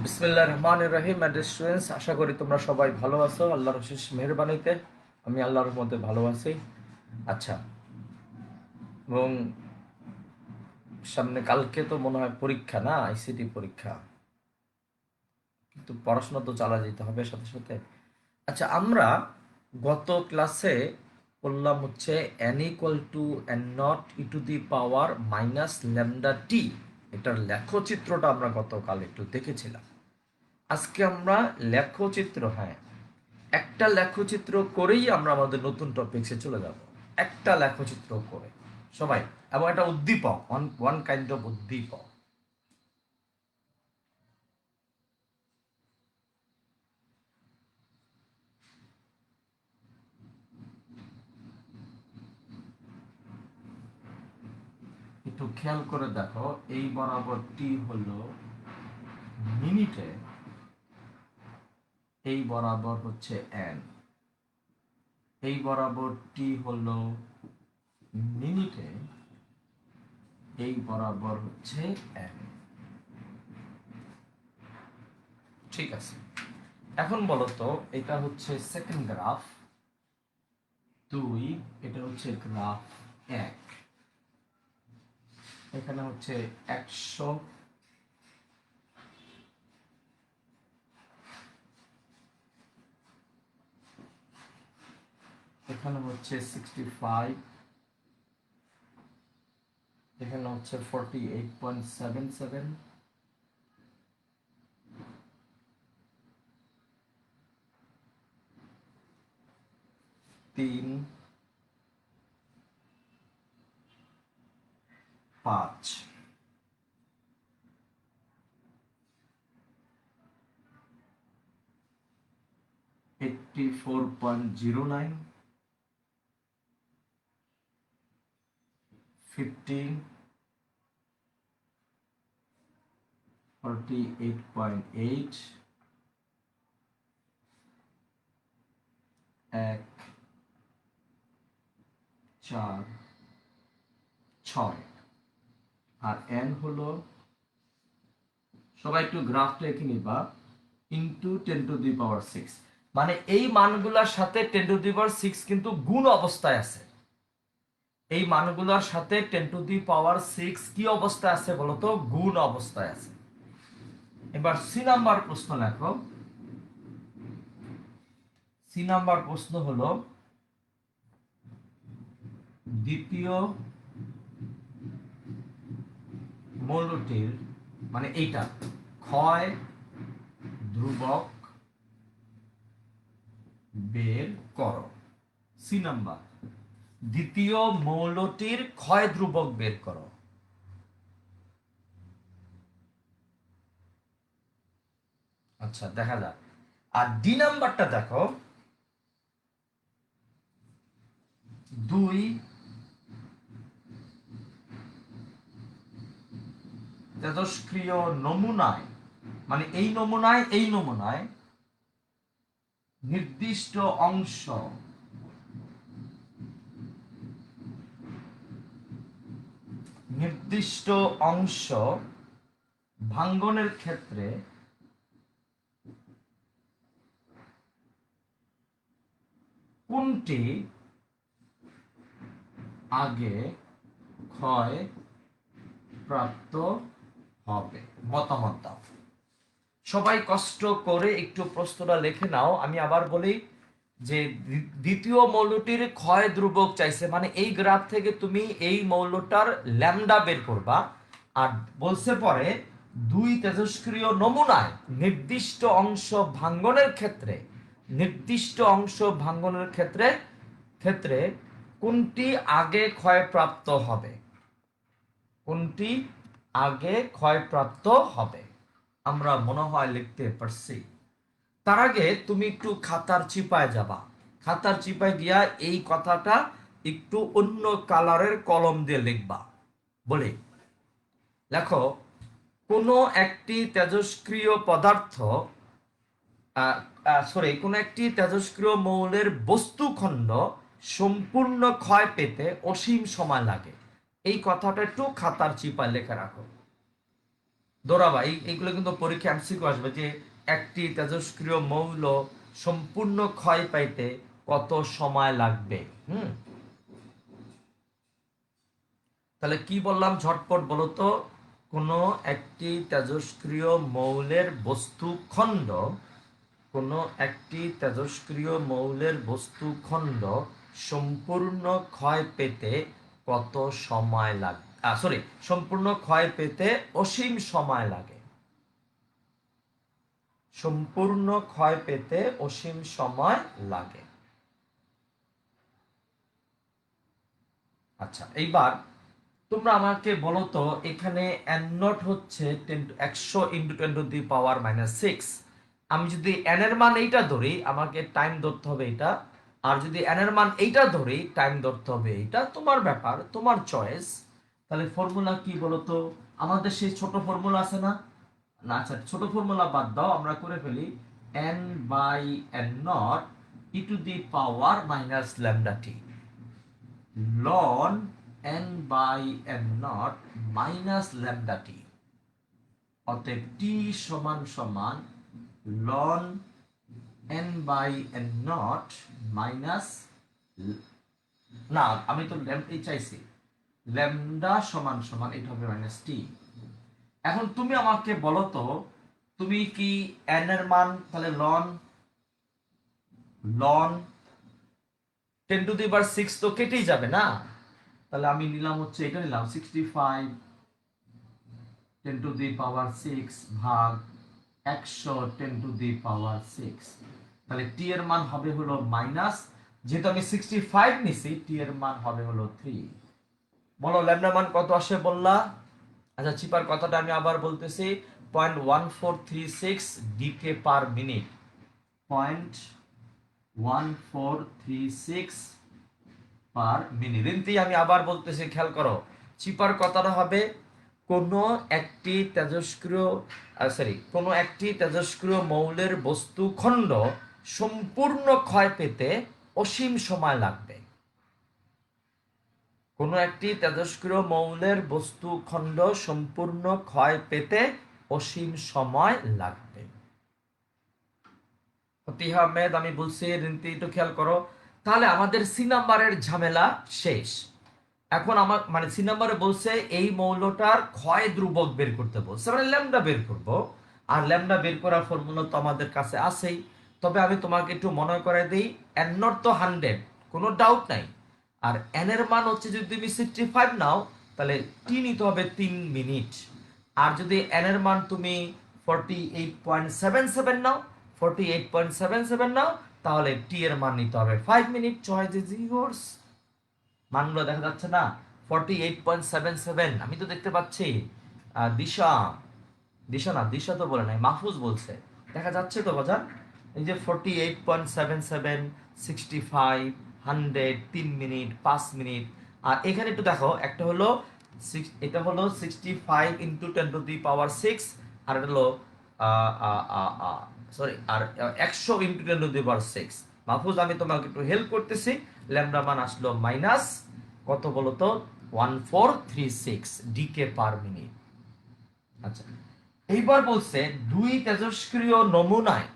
বিসমিল্লাহির রহমানির রহিম। স্টুডেন্টস, আশা করি তোমরা সবাই ভালো আছো আল্লাহর অশেষ মেহেরবানিতে। আমি আল্লাহর মধ্যে ভালো আছি। আচ্ছা, এবং সামনে কালকে তো মনে হয় পরীক্ষা, না আইসিটি পরীক্ষা, কিন্তু পড়াশোনা তো চালা যেতে হবে সাথে সাথে। আচ্ছা, আমরা গত ক্লাসে বললাম হচ্ছে n equal to n naught e to the power minus lambda t, এটার লেখচিত্রটা আমরা গতকাল একটু দেখেছিলাম। আজকে আমরা লেখচিত্র, হ্যাঁ, একটা লেখচিত্র করেই আমরা আমাদের নতুন টপিকসে চলে যাব। একটা লেখচিত্র করে সবাই, এবং এটা উদ্দীপক, ওয়ান কাইন্ড অফ উদ্দীপক। একটু খেয়াল করে দেখো, এই বরাবর টি হলো মিনিটে, এই বরাবর হচ্ছে এন, এই বরাবর টি হলো মিনিটে, এই বরাবর হচ্ছে এন। ঠিক আছে, এখন বলো তো, এটা হচ্ছে সেকেন্ড গ্রাফ 2, এটা হচ্ছে গ্রাফ 1, এখানে হচ্ছে 100, এখানে হচ্ছে 65, এখানে হচ্ছে 48.77, তিন, 5, 84.09, 15, 48.8, 1, 4, 6, আর এন হলো, সবাই একটু গ্রাফটা এঁকে নিবা, ইন্টু 10⁶। মানে এই মানগুলোর সাথে 10⁶ কিন্তু গুণ অবস্থায় আছে। এই মানগুলোর সাথে 10⁶ কি অবস্থায় আছে বলতো? গুণ অবস্থায় আছে। এবার সি নাম্বার প্রশ্ন লেখো। সি নাম্বার প্রশ্ন হলো, দ্বিতীয় মৌলটির, মানে এইটা, ক্ষয় ধ্রুবক বের করো। সি নাম্বার, দ্বিতীয় মৌলটির ক্ষয় ধ্রুবক বের করো। আচ্ছা, দেখা যাক। আর ডি নাম্বারটা দেখো, 2 তেজস্ক্রিয় নমুনায়, মানে এই নমুনায় নির্দিষ্ট অংশ ভাঙ্গনের ক্ষেত্রে কোনটি আগে ক্ষয় প্রাপ্ত হবে? মতামত দাও। সবাই কষ্ট করে একটু প্রশ্নটা লিখে নাও। আমি আবার বলি যে দ্বিতীয় মৌলটির ক্ষয় ধ্রুবক চাইছে, মানে এই গ্রাফ থেকে তুমি এই মৌলটার ল্যামডা বের করবা। আর বলছে পরে 2 তেজস্ক্রিয় নমুনায় নির্দিষ্ট অংশ ভাঙ্গনের ক্ষেত্রে কোনটি আগে ক্ষয়প্রাপ্ত হবে? কোনটি আগে ক্ষয়প্রাপ্ত হবে? আমরা মনে হয় লিখতে পারছি। তার আগে তুমি একটু খাতার চিপায় যাবা। খাতার চিপায় গিয়া এই কথাটা একটু অন্য কালারের কলম দিয়ে লিখবা। বলি, লেখো, কোনো একটি তেজস্ক্রিয় পদার্থ, কোনো একটি তেজস্ক্রিয় মৌলের বস্তুখণ্ড সম্পূর্ণ ক্ষয় পেতে অসীম সময় লাগে। এই কথাটা একটু খাতার চিপায় লেখা রাখো। দৌড়াবা, এইগুলো কিন্তু পরীক্ষা এমসিকিউ আসবে যে একটি তেজস্ক্রিয় মৌল সম্পূর্ণ ক্ষয় পাইতে কত সময় লাগবে। তাহলে কি বললাম ঝটপট বলো তো, কোনো একটি তেজস্ক্রিয় মৌলের বস্তুখণ্ড, কোনো একটি তেজস্ক্রিয় মৌলের বস্তুখণ্ড সম্পূর্ণ ক্ষয় পেতে কত সময় লাগে, সম্পূর্ণ ক্ষয় পেতে অসীম সময় লাগে। সম্পূর্ণ ক্ষয় পেতে অসীম সময় লাগে। আচ্ছা, এইবার তোমরা আমাকে বলো তো, এখানে n নট হচ্ছে 100 ইন্টু 10⁻⁻6। আমি যদি n এর মান এইটা ধরি, আমাকে টাইম ধরতে হবে এটা। আর যদি n এর মান এইটা ধরি, টাইম ধরতে হবে এইটা। তোমার ব্যাপার, তোমার চয়েস। তাহলে ফর্মুলা কি বলো তো? আমাদের সেই ছোট ফর্মুলা আছে না? না, আচ্ছা, ছোট ফর্মুলা বাদ দাও, আমরা করে ফেলি n/n0 e⁻⁻λt ln n/n0 λt। অতএব t সমান সমান ln n/n0 মাইনাস, না আমি তো ল্যামডা চাইছি, ল্যামডা সমান সমান এটা হবে মাইনাস টি। এখন তুমি আমাকে বলো তো, তুমি কি n এর মান তাহলে ln 10⁻6 তো কেটেই যাবে না? তাহলে আমি নিলাম হচ্ছে এটা, নিলাম 65 10⁻6 ভাগ 100 10⁻6। তাহলে টি এর মান হবে হলো মাইনাস, যেহেতু আমি 65 নিছি, টি এর মান হবে হলো 3। বলো ল্যামডা মান কত আসে বললা? আচ্ছা, চিপার কথাটা আমি আবার বলতেছি, 0.1436 decay per minute. 0.1436 per minute. আমি আবার বলতেছি, খেয়াল করো, চিপার কথাটা হবে কোনো একটি তেজস্ক্রিয় মৌলের বস্তুখণ্ড সম্পূর্ণ ক্ষয় পেতে অসীম সময় লাগবে। কোনো একটি তেজস্ক্রিয় মৌলের বস্তুখণ্ড সম্পূর্ণ ক্ষয় পেতে অসীম সময় লাগবে। ফতিহা আহমেদ, আমি বলছি রিন্তি একটু খেয়াল করো। তাহলে আমাদের সি নাম্বারের ঝামেলা শেষ। এখন আমার মানে সি নাম্বারে বলছে এই মৌলটার ক্ষয় ধ্রুবক বের করতে বলছে, মানে ল্যামডা বের করব। আর ল্যামডা বের করার ফর্মুলা তো আমাদের কাছে আছেই। তবে আমি তোমাকে একটু মনে করে দিই, এন নট তো 100, কোনো ডাউট নাই। আর এন এর মান হচ্ছে, যদি তুমি 65 নাও, তাহলে টি নিতে হবে 3 মিনিট। আর যদি এন এর মান তুমি 48.77 নাও, 48.77 নাও, তাহলে টি এর মান নিতে হবে 5 মিনিট। Choice is yours. মানগুলো দেখা যাচ্ছে না? 48.77 আমি তো দেখতে পাচ্ছি। দিশা, দিশা তো বলে নাই, মাহফুজ বলছে। দেখা যাচ্ছে তো বাজার? এই যে 48.77, 65, 100, 3 মিনিট, 5 মিনিট। আর এখানে একটু দেখো, একটা হলো এটা হলো 65 ইন্টু 10⁻6, আর এটা হলো সরি, আর 100 ইন্টু 10⁻6। মাহফুজ, আমি তোমাকে একটু হেল্প করতেছি। ল্যামডা মান আসলো মাইনাস কত বলতো? 1436 ডিকে পার মিনিট। আচ্ছা, এইবার বলছে দুই তেজস্ক্রিয় নমুনায়,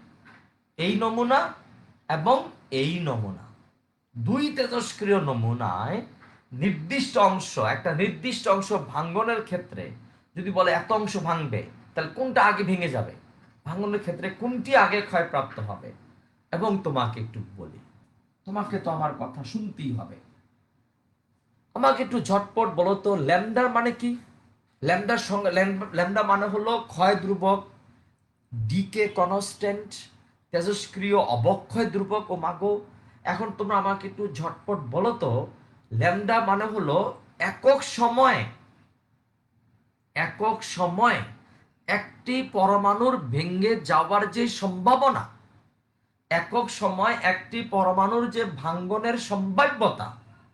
এই নমুনা এবং এই নমুনা, দুই তেজস্ক্রিয় নমুনায় একটা নির্দিষ্ট অংশ ভাঙ্গনের ক্ষেত্রে যদি বলে এত অংশ ভাঙবে, তাহলে কোনটা আগে ভেঙে যাবে? ভাঙ্গনের ক্ষেত্রে কোনটি আগে ক্ষয়প্রাপ্ত হবে? এবং তোমাকে একটু বলি, তোমাকে তো আমার কথা শুনতেই হবে। আমাকে একটু ঝটপট বলো তো, ল্যামডার মানে কি? ল্যামডার সঙ্গে ল্যামডা মানে হলো ক্ষয় ধ্রুবক, ডিকে কনস্ট্যান্ট, তেজস্ক্রিয় অবক্ষয় ধ্রুবক। ও মাগো, এখন তোমরা আমাকে একটু ঝটপট বলো তো, ল্যামডা মানে হলো একক সময় একটি পরমাণুর ভেঙে যাওয়ার যে সম্ভাবনা, একক সময় একটি পরমাণুর যে ভাঙ্গনের সম্ভাব্যতা,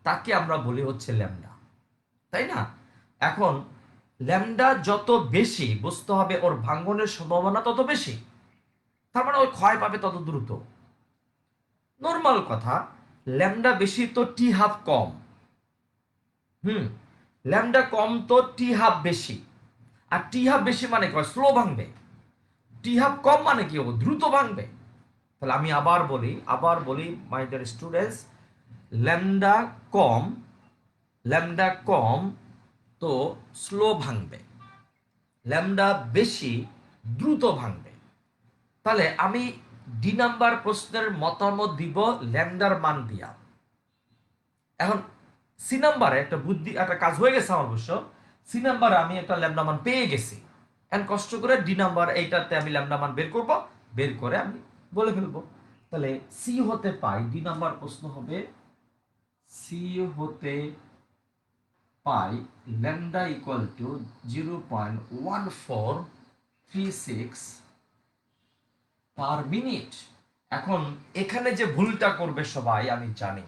তাকে আমরা বলি হচ্ছে ল্যামডা, তাই না? এখন ল্যামডা যত বেশি, বুঝতে হবে ওর ভাঙ্গনের সম্ভাবনা তত বেশি, তার মানে ওই ক্ষয় পাবে তত দ্রুত। নর্মাল কথা, ল্যামডা বেশি তো টি হাফ কম। ল্যামডা কম তো টি হাফ বেশি। আর টি হাফ বেশি মানে কি স্লো ভাঙবে, টি হাফ কম মানে কি হবে দ্রুত ভাঙবে। তাহলে আমি আবার বলি মাই ডিয়ার স্টুডেন্টস, ল্যামডা কম, ল্যামডা কম তো স্লো ভাঙবে, ল্যামডা বেশি দ্রুত ভাঙবে। তাহলে আমি ডি নাম্বার প্রশ্নের মতামত দিব ল্যামডার মান দিয়া। এখন সি নাম্বারে একটা কাজ হয়ে গেছে আমার অবশ্য, সি নাম্বারে আমি একটা ল্যামডা মান পেয়ে গেছি। এখন কষ্ট করে ডি নাম্বার এইটাতে আমি ল্যামডা মান বের করব, বের করে আমি বলে ফেলবো। তাহলে সি হতে পাই, ডি নাম্বার প্রশ্ন হবে সি হতে পাই lambda equal to 0.1436 per minute. এখন এখানে যে ভুলটা করবে সবাই আমি জানি,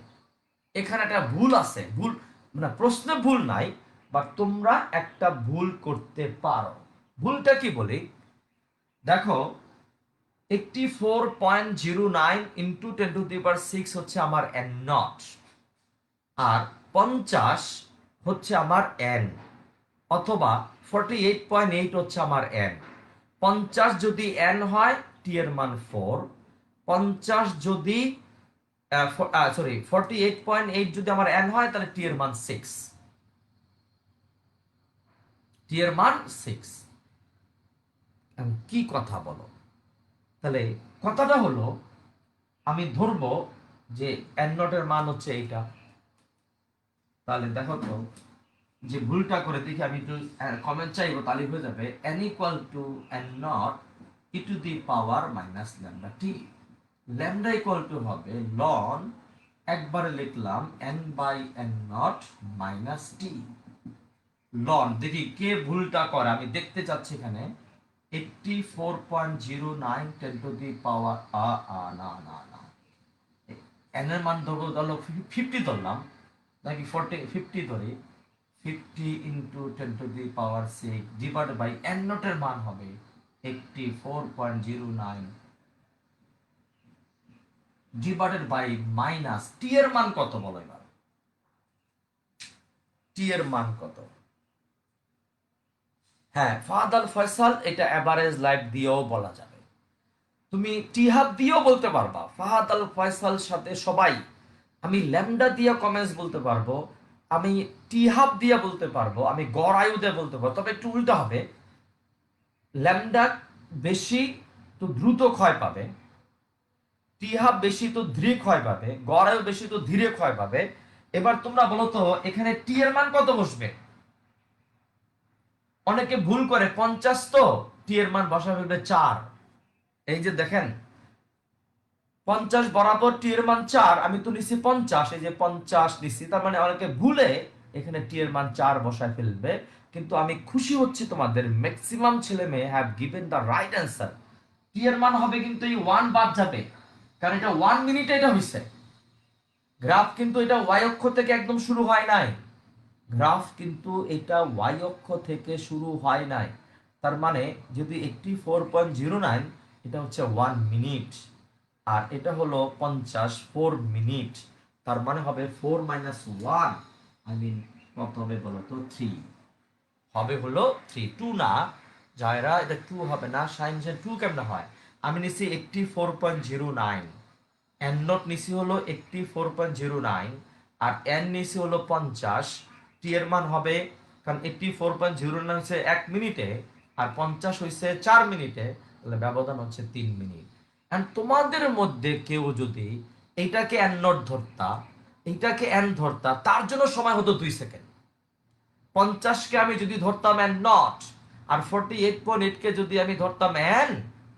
এখানে একটা ভুল আছে, ভুল মানে প্রশ্নে ভুল নাই, বা তোমরা একটা ভুল করতে পারো। ভুলটা কি বলি দেখো, 84.09 ইন্টু 10⁶ হচ্ছে আমার এন নট, আর 50 হচ্ছে আমার এন, অথবা 48.8 হচ্ছে আমার এন। 50 যদি এন হয় টি এর মান 4, 50 যদি 48.8 যদি আমার এন হয় তাহলে টি এর মান 6, টি এর মান 6। কি কথা বলো, তাহলে কথাটা হলো আমি ধরবো যে এন নটের মান হচ্ছে এইটা। তাহলে দেখো তো যে ভুলটা করে দেখি, আমি একটু কমেন্ট চাইবো, তাহলে হয়ে যাবে n equal to n naught e to the power minus lambda t. Lambda equal to হবে লন, একবারে লিখলাম n by n naught minus t লন। দেখি কে ভুলটা করে, আমি দেখতে চাচ্ছি এখানে। 84.09 10 টু দি পাওয়ার না না না, n এর মান ধরো 50 ধরলাম, নাকি 50 ধরি, 50 into 10 to the power 6 divided by n নটের মান হবে 84.09 ডিভাইডেড বাই মাইনাস টি এর মান কত বলো এবার, টি এর মান কত? হ্যাঁ, ফাহাদ আল ফয়সাল, এটা এভারেজ লাইফ দিয়েও বলা যাবে, তুমি টি হাফ দিয়েও বলতে পারবা। ফাহাদ আল ফয়সাল সাথে সবাই, আমি ল্যামডা দিয়ে কমেন্টস বলতে পারবো, আমি টি হাফ দিয়ে বলতে পারবো, আমি গড় আয়ু দিয়ে বলতে পারবো, তবে একটু উল্টা হবে, ল্যামডা বেশি তো দ্রুত ক্ষয় পাবে, টি হাফ বেশি তো ধীরে ক্ষয় পাবে, গড় আয়ু বেশি তো ধীরে ক্ষয় পাবে। এবার তোমরা বলো তো এখানে টি এর মান কত বসবে? অনেকে ভুল করে 50 তো টি এর মান বসা ফেলবে 4। এই যে দেখেন 50 বরাবর টি এর মান 4, আমি তো নিছি 50, এই যে 50 নিছি, তার মানে অনেকে ভুলে এখানে টি এর মান 4 বসায় ফেলবে। কিন্তু আমি খুশি হচ্ছি, তোমাদের ম্যাক্সিমাম ছেলে মেয়ে have given the right answer. T এর মান হবে কিন্তু এই 1 বাদ যাবে, কারণ এটা 1 মিনিটে এটা হইছে। গ্রাফ কিন্তু এটা ওয়াই অক্ষ থেকে একদম শুরু হয় নাই, গ্রাফ কিন্তু এটা ওয়াই অক্ষ থেকে শুরু হয় নাই। তার মানে যদি 84.09 এটা হচ্ছে 1 মিনিট, আর এটা হলো 50 4 মিনিট, তার মানে হবে 4 মাইনাস 1, আই মিন কত হবে বলো তো? 3 হবে, হলো 3, 2 না যায়রা, এটা 2 হবে না, সাইন্সের 2 কেমনে হয়? আমি নিছি 84.09, এন নট নিছি হলো 84.09, আর এন নিছি হলো 50, টি এর মান হবে, কারণ 84.09 হচ্ছে 1 মিনিটে, আর 50 হইছে 4 মিনিটে, তাহলে ব্যবধান হচ্ছে 3 মিনিট। এন্ড তোমাদের মধ্যে কেউ যদি এইটাকে এন নট ধরতা, এইটাকে এন ধরতা, তার জন্য সময় হতো 2 সেকেন্ড। 50 কে আমি যদি ধরতাম এন নট, আর 48.8 কে যদি আমি ধরতাম এন,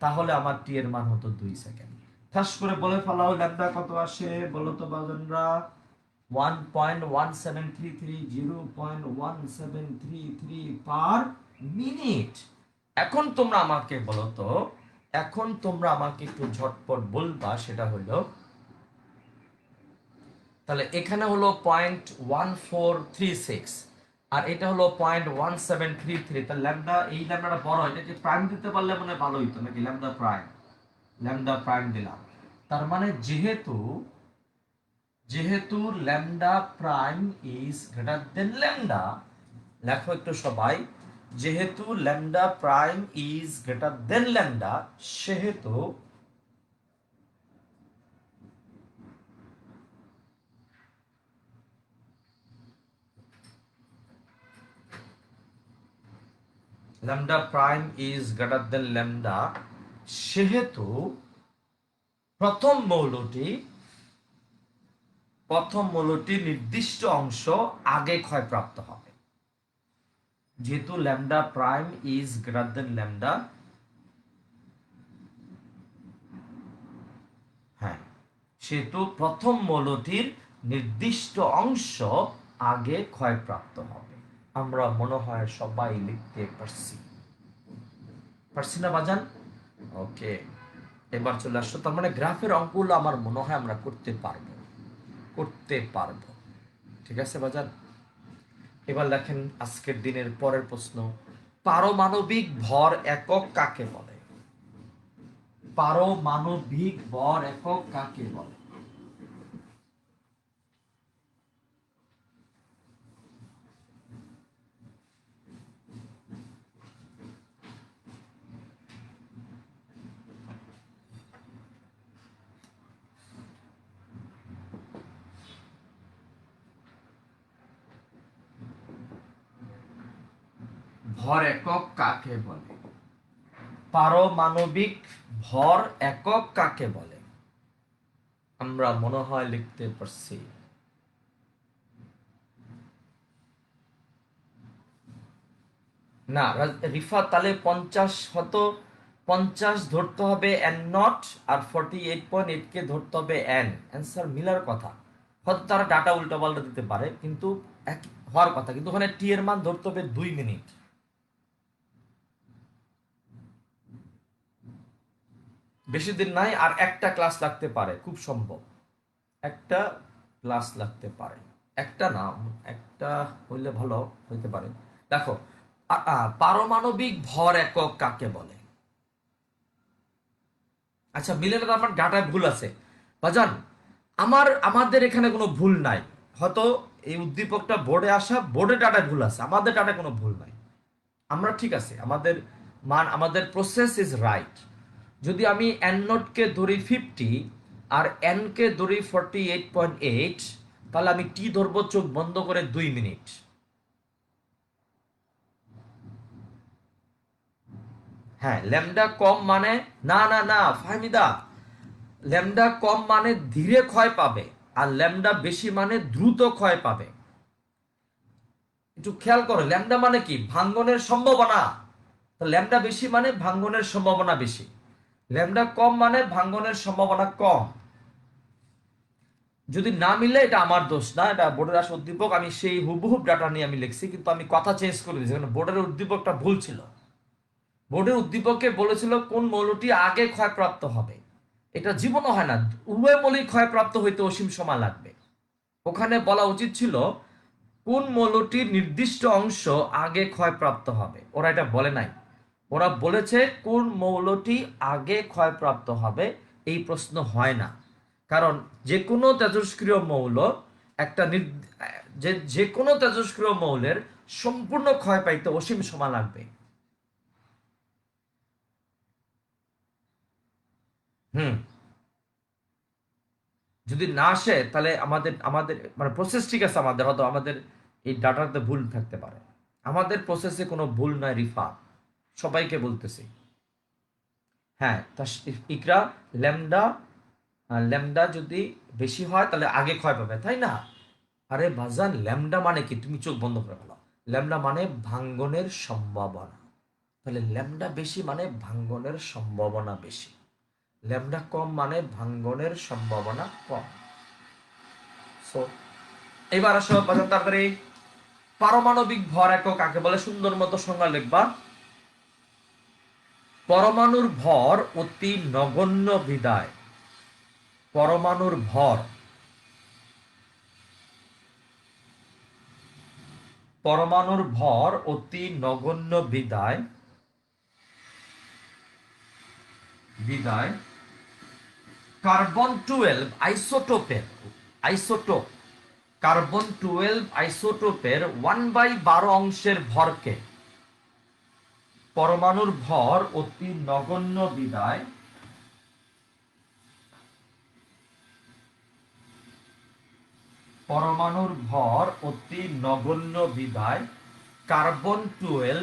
তাহলে আমার টি এর মান হতো 2 সেকেন্ড। ঠাস করে বলে ফেলাও ল্যামডা কত আসে বলো তো বাজনরা? 1.1733, 0.1733 পার মিনিট। এখন তোমরা আমাকে বলো তো, এখন তোমরা আমাকে একটু ঝটপট বলবা, সেটা হলো তাহলে এখানে হলো 0.1436, আর এটা হলো 0.1733, তাহলে ল্যামডা, এই ল্যামডাটা বড়, এটাকে প্রাইম দিতে পারলে মনে ভালো হইতো নাকি? ল্যামডা প্রাইম, ল্যামডা প্রাইম দিলাম। তার মানে যেহেতু যেহেতু lambda prime is greater than lambda, লেখো একটু সবাই, যেহেতু lambda prime is greater than lambda, সেহেতু lambda prime is greater than lambda, সেহেতু প্রথম মৌলটি নির্দিষ্ট অংশ আগে ক্ষয়প্রাপ্ত হবে। যেহেতু lambda prime is greater than lambda, হ্যাঁ, সেহেতু প্রথম মৌলটির নির্দিষ্ট অংশ আগে ক্ষয়প্রাপ্ত হবে। আমরা মনে হয় সবাই লিখতে পারছি না বাজান? ওকে, এবার চলে আসছো। তার মানে গ্রাফের অঙ্কগুলো আমার মনে হয় আমরা করতে পারবো। ঠিক আছে বাজান? এবার দেখেন আজকের দিনের পরের প্রশ্ন, পারমাণবিক ভর একক কাকে বলে? পারমাণবিক ভর একক কাকে বলে? ভর একক কাকে বলে? পারমাণবিক ভর একক কাকে বলে? আমরা মনে হয় লিখতে পারছি। না রিফা, তাহলে 50 ধরতে হবে এন নট, আর 48.8 কে ধরতে হবে এন। অ্যান্সার মিলার কথা। হয়তো তারা ডাটা উল্টা পাল্টা দিতে পারে, কিন্তু এক হওয়ার কথা। কিন্তু ওখানে টি এর মান ধরতে হবে 2 মিনিট। বেশি দিন নাই, আর একটা ক্লাস লাগতে পারে, খুব সম্ভব একটা ক্লাস লাগতে পারে। একটা না, একটা হইলে ভালো হইতে পারে। দেখো, পারমাণবিক ভর একক কাকে বলে? আচ্ছা, মিলে না, আমার ডাটায় ভুল আছে বাজান। আমাদের এখানে কোনো ভুল নাই। হয়তো এই উদ্দীপকটা বোর্ডে আসা, বোর্ডে ডাটায় ভুল আছে, আমাদের ডাটায় কোনো ভুল নাই। আমরা ঠিক আছে, আমাদের প্রসেস ইজ রাইট। যদি আমি এন নোট কে ধরি 50 আর এন কে ধরি 48.8, তাহলে আমি টি ধরবো চোখ বন্ধ করে 2 মিনিট। হ্যাঁ, ল্যামডা কম মানে, না না না ফাহমিদা, ল্যামডা কম মানে ধীরে ক্ষয় পাবে, আর ল্যামডা বেশি মানে দ্রুত ক্ষয় পাবে। একটু খেয়াল করো, ল্যামডা মানে কি? ভাঙ্গনের সম্ভাবনা। তো ল্যামডা বেশি মানে ভাঙ্গনের সম্ভাবনা বেশি, ল্যামডা কম মানে ভাঙ্গনের সম্ভাবনা কম। যদি না মিলে এটা আমার দোষ না, এটা বোর্ডের আসা উদ্দীপক, আমি সেই হুবহুব ডাটা নিয়ে আমি লিখছি, কিন্তু আমি কথা চেঞ্জ করে দিয়েছি কারণ বোর্ডের উদ্দীপকটা ভুল ছিল। বোর্ডের উদ্দীপকে বলেছিল কোন মৌলটি আগে ক্ষয়প্রাপ্ত হবে। এটা জীবনও হয় না, উভয় মৌলিক ক্ষয়প্রাপ্ত হইতে অসীম সময় লাগবে। ওখানে বলা উচিত ছিল কোন মৌলটির নির্দিষ্ট অংশ আগে ক্ষয়প্রাপ্ত হবে। ওরা এটা বলে নাই, ওরা বলেছে কোন মৌলটি আগে ক্ষয়প্রাপ্ত হবে। এই প্রশ্ন হয় না, কারণ যে কোনো তেজস্ক্রিয় মৌল একটা যে কোনো তেজস্ক্রিয় মৌলের সম্পূর্ণ ক্ষয় পাইতে অসীম সময় লাগবে। হুম, যদি না আসে তাহলে আমাদের আমাদের মানে প্রসেস ঠিক আছে, আমাদের হয়তো আমাদের এই ডাটাতে ভুল থাকতে পারে। আমাদের প্রসেসে কোনো ভুল নাই রিফা, সবাইকে বলতেছি। হ্যাঁ, তা ইকরা, ল্যামডা ল্যামডা যদি বেশি হয় তাহলে আগে ক্ষয় পাবে, তাই না? আরে বাজান, ল্যামডা মানে কি? তুমি চোখ বন্ধ করে ফেলো। ল্যামডা মানে ভাঙ্গনের সম্ভাবনা। তাহলে ল্যামডা বেশি মানে ভাঙ্গনের সম্ভাবনা বেশি, ল্যামডা কম মানে ভাঙ্গনের সম্ভাবনা কম। সো এবার আসো বাজান তাড়াতাড়ি, পারমাণবিক ভর একক কাকে বলে? সুন্দর মতো সংজ্ঞা লিখবা। পরমাণুর ভর অতি নগণ্য বিদায়, পরমাণুর ভর, পরমাণুর ভর অতি নগণ্য বিদায় বিদায় কার্বন 12 আইসোটোপ কার্বন 12 আইসোটোপের 1/12 অংশের ভরকে পরমাণুর ভর অতি নগণ্য বিদায় পরমাণুর ভর অতি নগণ্য বিদায় কার্বন 12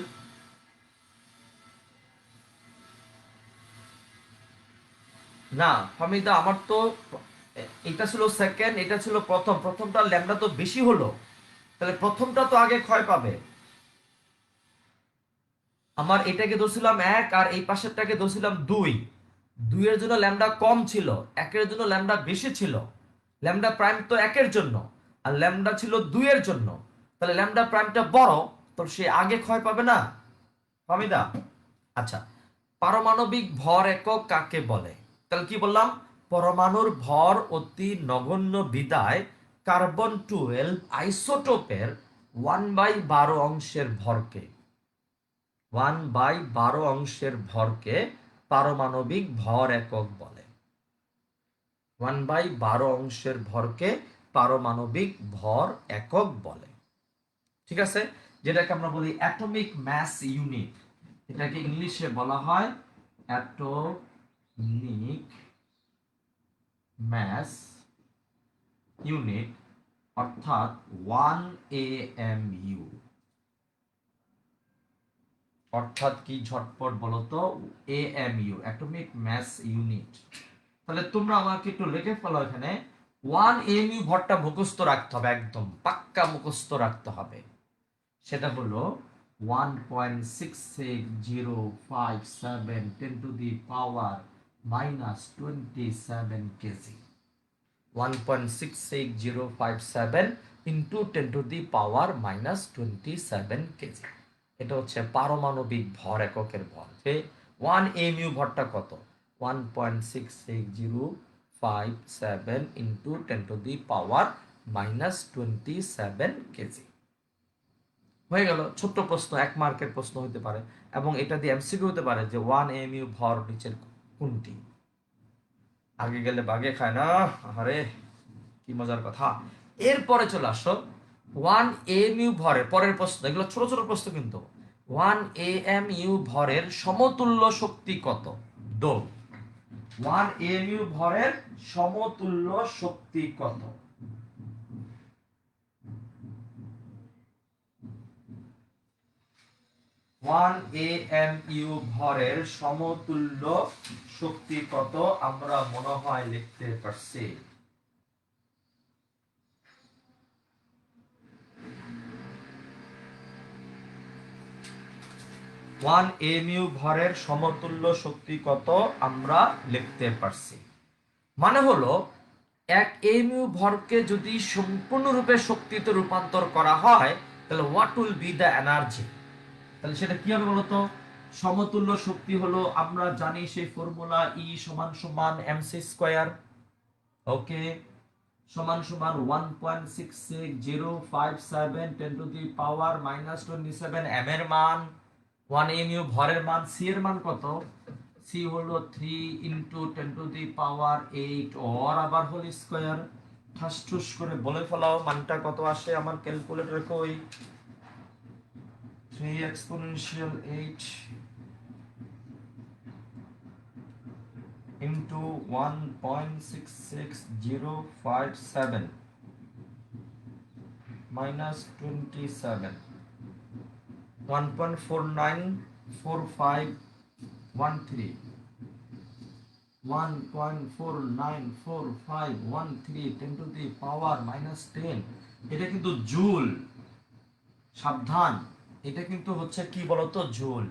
না ফামিদা, আমার তো এটা ছিল সেকেন্ড, এটা ছিল প্রথম। প্রথমটা ল্যামডা তো বেশি হলো, তাহলে প্রথমটা তো আগে ক্ষয় পাবে। আমার এটাকে ধরছিলাম 1 আর এই পাশেরটাকে ধরছিলাম 2। 2 এর জন্য ল্যামডা কম ছিল, 1 এর জন্য ল্যামডা বেশি ছিল। ল্যামডা প্রাইম তো 1 এর জন্য, আর ল্যামডা ছিল 2 এর জন্য, তাহলে ল্যামডা প্রাইমটা বড়, তো সে আগে ক্ষয় পাবে না ফামিদা। আচ্ছা, পারমাণবিক ভর একক কাকে বলে? তাহলে কি বললাম? পরমাণুর ভর অতি নগণ্য বিদায় কার্বন 12 আইসোটোপের 1/12 অংশের ভরকে 1/12 অংশের ভরকে পারমাণবিক ভর একক বলে। 1/12 অংশের ভরকে পারমাণবিক ভর একক বলে। ঠিক আছে, যেটাকে আমরা বলি অ্যাটমিক ম্যাস ইউনিট। এটাকে ইংলিশে বলা হয় অ্যাটমিক ম্যাস ইউনিট, অর্থাৎ 1 AMU। অর্থাৎ কি ঝটপট বলতো? AMU, atomic mass unit. তাহলে তোমরা আমাকে একটু লিখে ফেলো এখানে 1 AMU ভরটা মুখস্থ রাখতে হবে, একদম পাক্কা মুখস্থ রাখতে হবে। সেটা হলো 1.66057 10 to the power -27 KG. 1.66057 into 10 to the power -27 KG. এটা হচ্ছে পারমাণবিক ভর এককের ভর। 1 এমইউ ভরটা কত? 1.66057 into 10 to the power -27 KG. হয়ে গেল। ছোট্ট প্রশ্ন, 1 মার্কের প্রশ্ন হতে পারে, এবং এটা দিয়ে এমসিকিউ হতে পারে যে 1 এমইউ ভর নিচের কোনটি? আগে গেলে বাগে খায় না, আরে কি মজার কথা। এরপরে চলে আসো 1 এমইউ ভরের পরের প্রশ্ন। এগুলো ছোট ছোট প্রশ্ন কিন্তু। 1 এমইউ ভরের সমতুল্য শক্তি কত? দো 1 এমইউ ভরের সমতুল্য শক্তি কত? 1 AMU ভরের সমতুল্য শক্তি কত? আমরা মনে হয় লিখতে পারছি। 1 AMU ভরের সমতুল্য শক্তি কত আমরা লিখতে পারছি। মানে হলো 1 AMU ভরকে যদি সম্পূর্ণরূপে শক্তিতে রূপান্তর করা হয়, তাহলে what will be the energy? তাহলে সেটা কি হবে বলতো? সমতুল্য শক্তি হলো, আমরা জানি সেই ফর্মুলা E সমান সমান mc স্কয়ার। ওকে, সমান সমান 1.66057 10 টু দি পাওয়ার -27 m এর মান। 1 mu ভরের মান, c এর মান কত? c হলো 3 into 10 to the power 8 or আবার হোল স্কয়ার। ঠাসঠুস করে বলে ফেলাও মানটা কত আসে, আমার ক্যালকুলেটর কই? 3 exponential 8 into 1.66057 minus 27 1.494513 1.494513 10 to the power -10। এটা কিন্তু জুল, সাবধান, এটা কিন্তু হচ্ছে কি বলতো? জুল।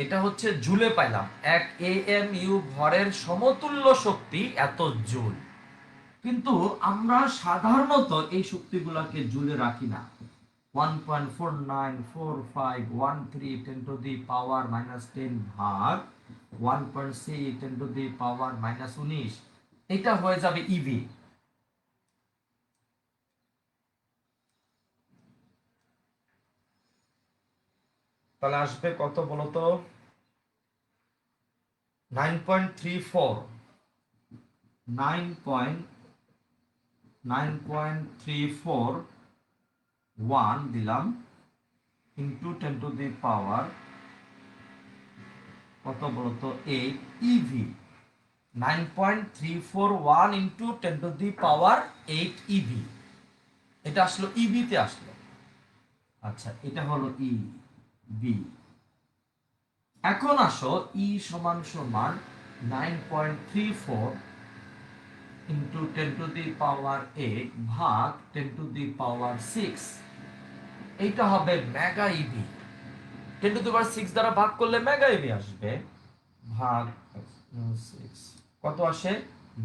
এটা হচ্ছে জুলে পাইলাম। 1 AMU ভরের সমতুল্য শক্তি এত জুল। কিন্তু আমরা সাধারণত এই শক্তিগুলোকে জুলে রাখি না। 1.494513 10 টু দি পাওয়ার -10 ভাগ 1.6 10 টু দি পাওয়ার -19, এটা হয়ে যাবে ইভি। তাহলে আসবে কত বলতো? 9.34 9.341 দিলাম ইন্টু 10 টু দি পাওয়ার কত বলতো 8 EV, 9.341 into 10 to the power 8 EV. এটা আসলো ইভিতে আসলো। আচ্ছা, এটা হলো ই বি। এখন আসো ই সমান সমান 9.34 ইন্টু 10 টু দি পাওয়ার 8 ভাগ 10 টু দি পাওয়ার 6। এইটা হবে mega EV. 10 to the power 6 দ্বারা ভাগ করলে মেগা ইভি আসবে, ভাগ 6 কত আসে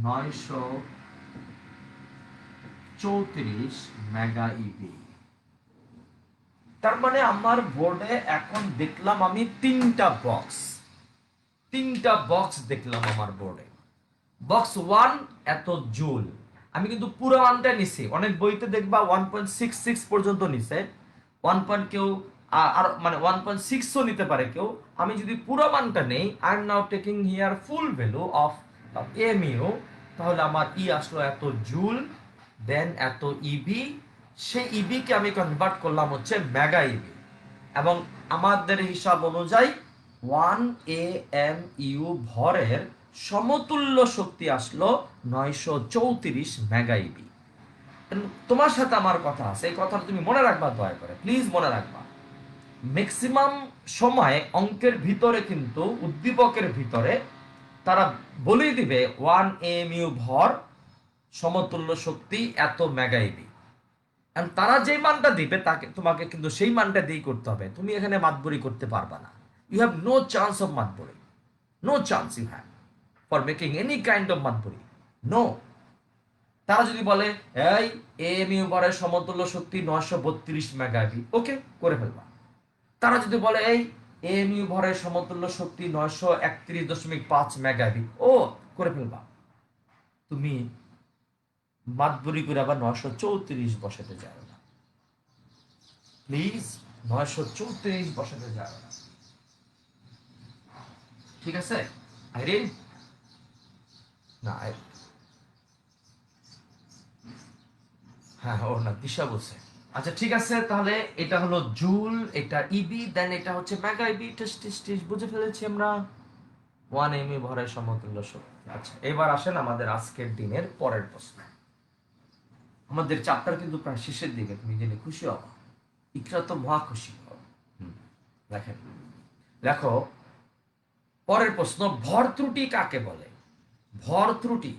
934 মেগা ইভি। তার মানে আমার বোর্ডে এখন দেখলাম আমি তিনটা বক্স দেখলাম আমার বোর্ডে। বক্স 1 এত জুল, আমি কিন্তু পুরো মানটা নিছি। অনেক বইতে দেখবা 1.66 পর্যন্ত নিছে, 1 পয়েন্ট কেউ আর মানে 1.6ও নিতে পারে কেউ। আমি যদি পুরো মানটা নেই, I am now taking here full value of mu, তাহলে আমার ই আসলো এত জুল, দেন এত ইবি। সেই ইবি কে আমি কনভার্ট করলাম হচ্ছে মেগা ইবি, এবং আমাদের হিসাব অনুযায়ী 1 এম ইউ ভরের সমতুল্য শক্তি আসলো 934 মেগা ইবি। তোমার সাথে আমার কথা আছে, এই কথাটা তুমি মনে রাখবা, দয়া করে প্লিজ মনে রাখবা। ম্যাক্সিমাম সময় অঙ্কের ভিতরে কিন্তু উদ্দীপকের ভিতরে তারা বলেই দিবে 1 এম ইউ ভর সমতুল্য শক্তি এত মেগা ইবি। তারা যে মানটা দিবে তাকে তোমাকে কিন্তু সেই মানটা দিয়ে করতে হবে। তুমি এখানে মাতবরি করতে পারবা না। You have no chance of মাতবরি, no chance you have for making any kind of মাতবরি, নো। তারা যদি বলে এই এএমইউ ভরের সমতুল্য শক্তি 932 মেগাবি, ওকে করে ফেলবা। তারা যদি বলে এই এএমইউ ভরের সমতুল্য শক্তি 931.5 মেগাবি, ও করে ফেলবা। তুমি মাতবরি করে আবার 934 বসাতে যাও না প্লিজ, 934 বসাতে যাও না, ঠিক আছে আইরিন? না, হ্যাঁ ও না, দিশা বলছে। আচ্ছা ঠিক আছে, তাহলে এটা হলো জুল, এটা ইবি, দেন এটা হচ্ছে মেগা ইবি। টেস্ট বুঝে ফেলেছি আমরা। 1 এমই ভরের সমতুল্য শক্তি। আচ্ছা, এবার আসেন আমাদের আজকের দিনের পরের প্রশ্ন। আমাদের চ্যাপ্টার কিন্তু প্রায় শেষের দিকে, তুমি জেনে খুশি হবা, ইকরা তো মহা খুশি হবে। দেখেন, দেখো পরের প্রশ্ন, ভর ত্রুটি কাকে বলে? ভর ত্রুটি,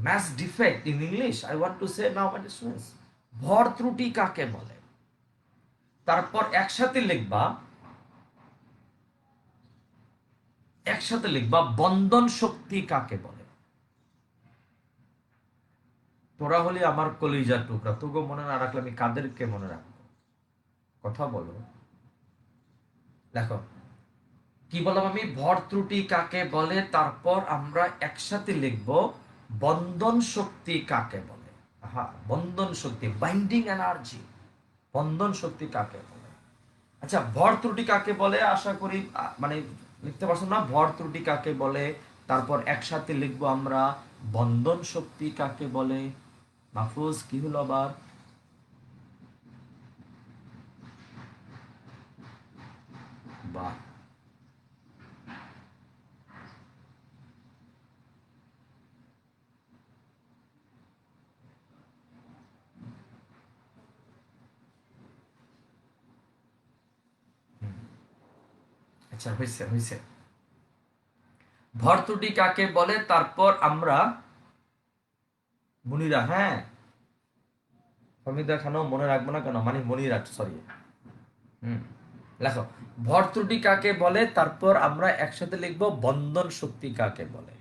math defect in English, I want to say now my students, ভর ত্রুটি কাকে বলে? তারপর একসাথে লিখবা বন্ধন শক্তি কাকে বলে? তোরা হলে আমার কলিজার টুকরা, তোকে মনে না রাখলে আমি কাদেরকে মনে রাখবো? কথা বলো। দেখো কি বললাম আমি, ভর ত্রুটি কাকে বলে, তারপর আমরা একসাথে লিখব বন্ধন শক্তি কাকে বলে। হ্যাঁ, বন্ধন শক্তি, বাইন্ডিং এনার্জি, বন্ধন শক্তি কাকে বলে। আচ্ছা, ভর ত্রুটি কাকে বলে আশা করি মানে লিখতে পারছো না? ভর ত্রুটি কাকে বলে, তারপর একসাথে লিখবো আমরা বন্ধন শক্তি কাকে বলে। মাহফুজ কি হলো আবার? বাহ, আচ্ছা হয়েছে হয়েছে। ভর ত্রুটি কাকে বলে, তারপর আমরা মনিরা, হ্যাঁ আমি দেখানো মনে রাখবো না কেন, মানে মনিরা, সরি। হুম, লেখো ভর ত্রুটি কাকে বলে, তারপর আমরা একসাথে লিখবো বন্ধন শক্তি কাকে বলে।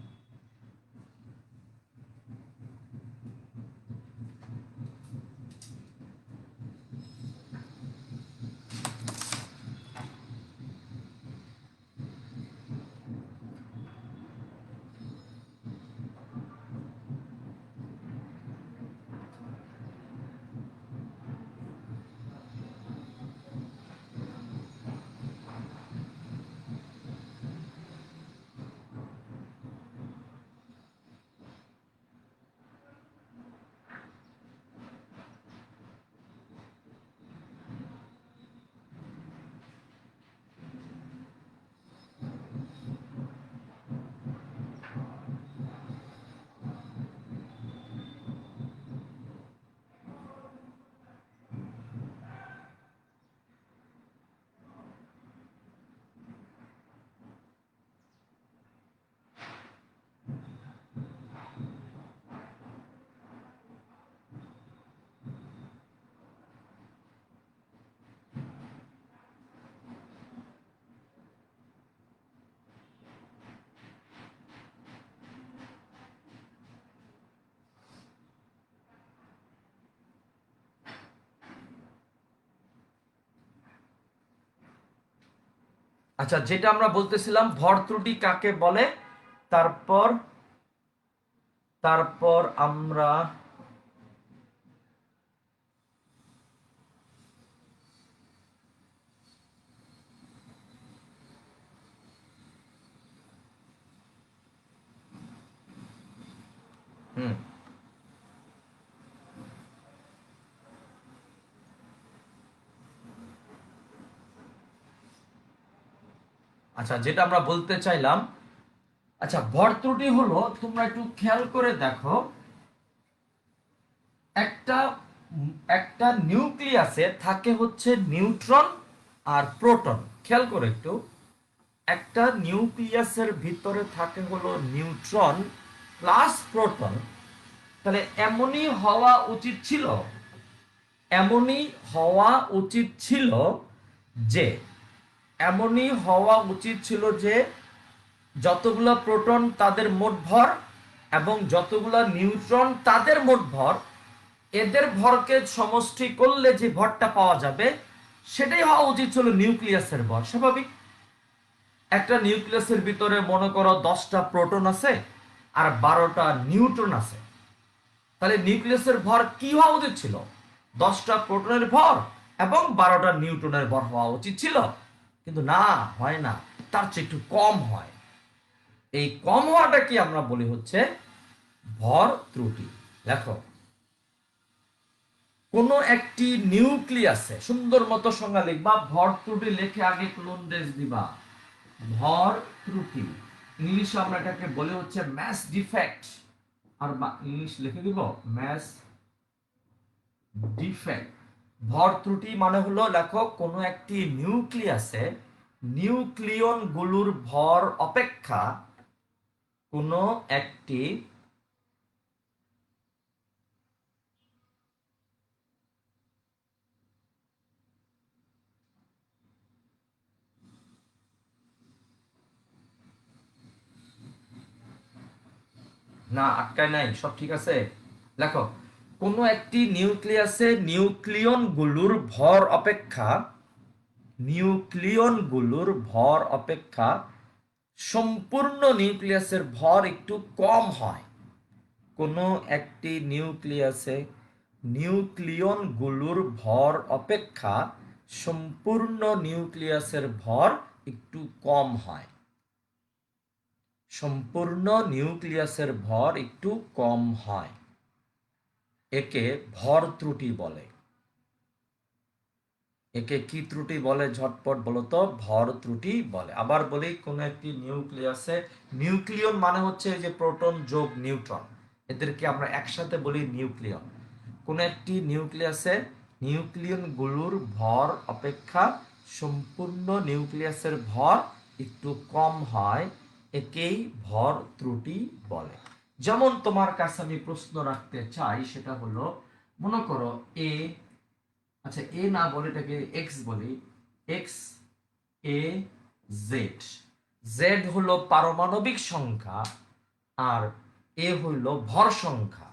আচ্ছা, যেটা আমরা বলতেছিলাম ভর ত্রুটি কাকে বলে, তারপর তারপর আমরা হুম আচ্ছা, যেটা আমরা বলতে চাইলাম, আচ্ছা ভর ত্রুটি হলো, তোমরা একটু খেয়াল করে দেখো, একটা একটা নিউক্লিয়াসে থাকে হচ্ছে নিউট্রন আর প্রোটন। খেয়াল করে একটু, একটা নিউক্লিয়াসের ভিতরে থাকে হলো নিউট্রন প্লাস প্রোটন। তাহলে এমনই হওয়া উচিত ছিল যে এমনই হওয়া উচিত ছিল যে যতগুলো প্রোটন তাদের মোট ভর এবং যতগুলো নিউট্রন তাদের মোট ভর, এদের ভরকে সমষ্টি করলে যে ভরটা পাওয়া যাবে সেটাই হওয়া উচিত ছিল নিউক্লিয়াসের ভর। স্বাভাবিক, একটা নিউক্লিয়াসের ভিতরে মনে করো 10টা প্রোটন আছে আর 12টা নিউট্রন আছে, তাহলে নিউক্লিয়াসের ভর কি হওয়া উচিত ছিল? 10টা প্রোটনের ভর এবং 12টা নিউট্রনের ভর হওয়া উচিত ছিল, কিন্তু না, হয় না, তার চেয়ে একটু কম হয়। এই কম হওয়াটা কি আমরা বলি হচ্ছে ভর ত্রুটি। দেখো, কোনো একটি নিউক্লিয়াসে, সুন্দর মতো সংজ্ঞা লিখবা, ভর ত্রুটি লিখে আগে ক্লোন দেশ দিবা। ভর ত্রুটি ইংলিশে আমরা এটাকে বলে হচ্ছে ম্যাস ডিফেক্ট, আর ইংলিশ লিখে দিব ম্যাস ডিফেক্ট। ভর ত্রুটি মানে হলো, লেখো, কোনো একটি নিউক্লিয়াসে নিউক্লিয়ন গুলোর ভর অপেক্ষা কোনো একটি না, আটকায় নাই, সব ঠিক আছে। লেখো, কোনো একটি নিউক্লিয়াসে নিউক্লিয়ন গুলোর ভর অপেক্ষা সম্পূর্ণ নিউক্লিয়াসের ভর একটু কম হয়। কোনো একটি নিউক্লিয়াসে নিউক্লিয়ন গুলোর ভর অপেক্ষা সম্পূর্ণ নিউক্লিয়াসের ভর একটু কম হয়। সম্পূর্ণ নিউক্লিয়াসের ভর একটু কম হয়, একে ভর ত্রুটি বলে। একে কি ত্রুটি বলে ঝটপট বলো তো? ভর ত্রুটি বলে। আবার বলি, কোন একটি নিউক্লিয়াসে, নিউক্লিয়ন মানে হচ্ছে এই যে প্রোটন যোগ নিউট্রন, এদেরকে আমরা একসাথে বলি নিউক্লিয়ন। কোন একটি নিউক্লিয়াসে নিউক্লিয়ন গুলোর ভর অপেক্ষা সম্পূর্ণ নিউক্লিয়াসের ভর একটু কম হয়, একেই ভর ত্রুটি বলে। যেমন তোমার কাছে আমি প্রশ্ন রাখতে চাই, সেটা হলো, মনে করো এ, আচ্ছা এ না বলে এটাকে এক্স বলি, এক্স এ জেড। জেড হলো পারমাণবিক সংখ্যা আর এ হইল ভর সংখ্যা।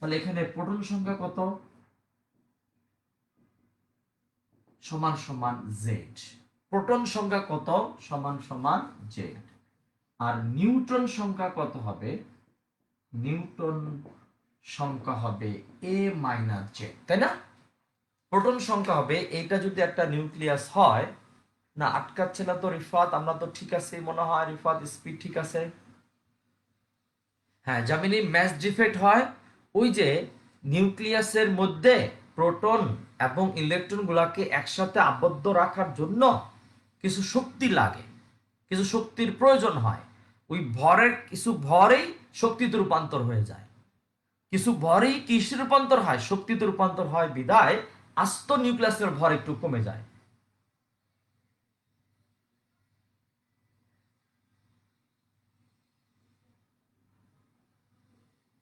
তাহলে এখানে প্রোটন সংখ্যা কত? সমান সমান জেড। প্রোটন সংখ্যা কত? সমান সমান জেড। আর নিউট্রন সংখ্যা কত হবে? নিউটন সংখ্যা হবে এ মাইনাস জেড, তাই না? প্রোটন সংখ্যা হবে, এইটা যদি একটা নিউক্লিয়াস হয়, না আটকাচ্ছে না তো রিফাত? আমরা তো ঠিক আছে মনে হয়, রিফাত স্পিড ঠিক আছে? হ্যাঁ জামিনী, ম্যাচ ডিফেক্ট হয় ওই যে নিউক্লিয়াসের মধ্যে প্রোটন এবং ইলেকট্রন গুলাকে একসাথে আবদ্ধ রাখার জন্য কিছু শক্তি লাগে, কিছু শক্তির প্রয়োজন হয়। ওই ভরের কিছু ভরেই শক্তিতে রূপান্তর হয়ে যায়, কিছু ভরেই কিসে রূপান্তর হয়? শক্তিতে রূপান্তর হয়, বিদায় আস্ত নিউক্লিয়াসের ভর একটু কমে যায়।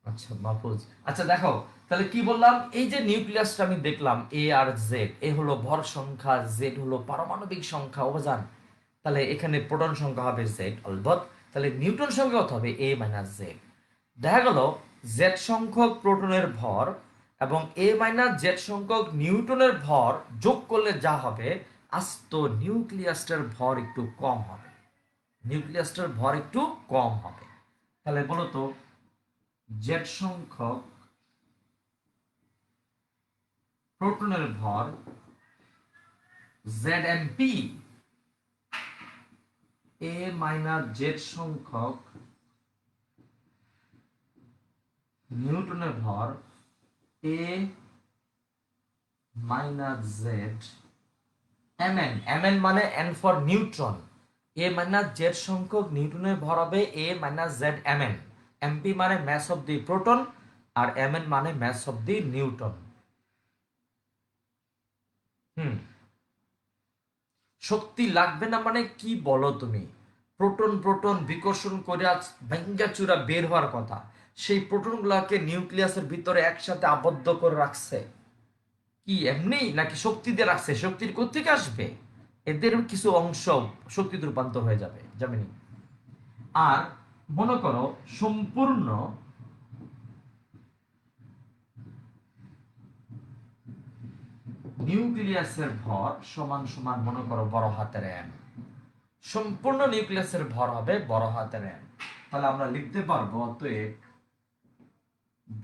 আচ্ছা মাহফুজ, আচ্ছা দেখো, তাহলে কি বললাম, এই যে নিউক্লিয়াসটা আমি দেখলাম এ আর জেড, এ হলো ভর সংখ্যা, জেড হলো পারমাণবিক সংখ্যা, অবজান। তাহলে এখানে প্রোটন সংখ্যা হবে জেড অলবৎ, তাহলে নিউটন সংখ্যা কত হবে? এ মাইনাস জেড। দেখা গেল জেড সংখ্যক প্রোটনের ভর এবং এ মাইনাস জেড সংখ্যক নিউটনের ভর যোগ করলে যা হবে আস্ত নিউক্লিয়াসটার ভর একটু কম হবে, নিউক্লিয়াসটার ভর একটু কম হবে। তাহলে বলো তো জেড সংখ্যক প্রোটনের ভর ZMP a মাইনাস জেড সংখ্যক নিউটনের ভর a minus Z mn, mn মানে n for neutron, a minus Z সংখ্যক নিউটনের ভর হবে a minus Z mn, mp মানে মাস অফ দি প্রোটন আর mn মানে মাস অফ দি নিউটন। শক্তি লাগবে না মানে কি বলো তুমি? প্রোটন প্রোটন বিকর্ষণ করে ভাঙ্গা চূড়া বের হওয়ার কথা, সেই প্রোটনগুলোকে নিউক্লিয়াসের ভিতরে একসাথে আবদ্ধ করে রাখছে কি এমনি নাকি শক্তি দিয়ে রাখছে? শক্তির কোত্থেকে আসবে? এদের কিছু অংশ শক্তিতে রূপান্তর হয়ে যাবে জামিনি। আর মনে করো সম্পূর্ণ নিউক্লিয়াসের ভর সমান সমান মনে করো বড় হাতের m, সম্পূর্ণ নিউক্লিয়াসের ভর হবে বড় হাতের m। তাহলে আমরা লিখতে পারবো অতএব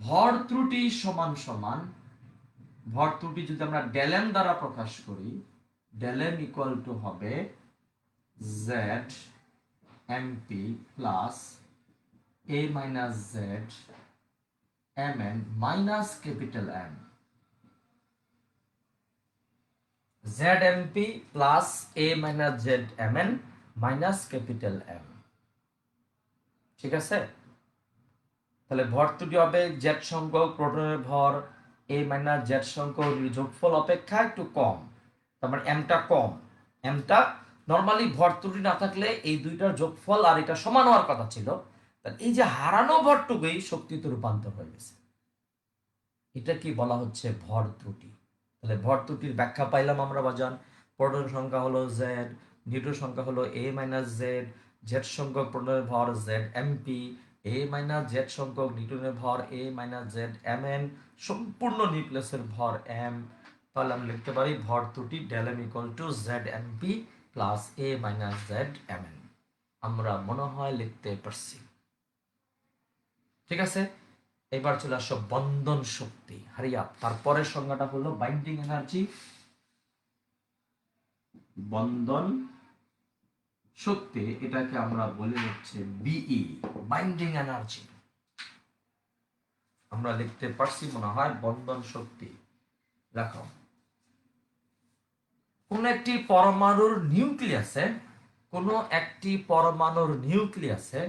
ভর ত্রুটি সমান সমান, ভর ত্রুটি যদি আমরা ডেল m দ্বারা প্রকাশ করি, ডেল m ইকুয়াল টু হবে Z MP plus a minus Z mn minus capital M, ZMP plus a minus Z mn minus capital M। ঠিক আছে? তাহলে ভর ত্রুটি হবে জেড সংখ্যক প্রোটনের ভর a মাইনাস জেড সংখ্যক যোগফল অপেক্ষা একটু কম, তার মানে mটা কম। mটা নরমালি ভর ত্রুটি না থাকলে এই দুইটার যোগফল আর এটা সমান হওয়ার কথা ছিল, তাহলে এই যে হারানো ভরটুকুই শক্তিতে রূপান্তর হয়ে গেছে, এটা কি বলা হচ্ছে ভর ত্রুটি। তাহলে ভর ত্রুটির ব্যাখ্যা পাইলাম আমরা বাজান, প্রোটন সংখ্যা হলো জেড, নিউটন সংখ্যা হলো a মাইনাস জেড, জেড সংখ্যক প্রোটনের ভর ZMP, a মাইনাস জেড সংখ্যক নিউটনের ভর a মাইনাস জেড mn, সম্পূর্ণ নিউক্লিয়াসের ভর m। তাহলে আমি লিখতে পারি ভর ত্রুটি del m equal to ZMP plus a minus Z mn। আমরা মনে হয় লিখতে পারছি। ঠিক আছে, এবার চলে আসো বন্ধন শক্তি, হারিয়া তারপরের সংজ্ঞাটা হলো বাইন্ডিং এনার্জি। বন্ধন শক্তি এটাকে আমরা বলি হচ্ছে বিই, বাইন্ডিং এনার্জি। আমরা লিখতে পারছি মনে হয় বন্ধন শক্তি। দেখো কোন একটি পরমাণুর নিউক্লিয়াসে, কোন একটি পরমাণুর নিউক্লিয়াসে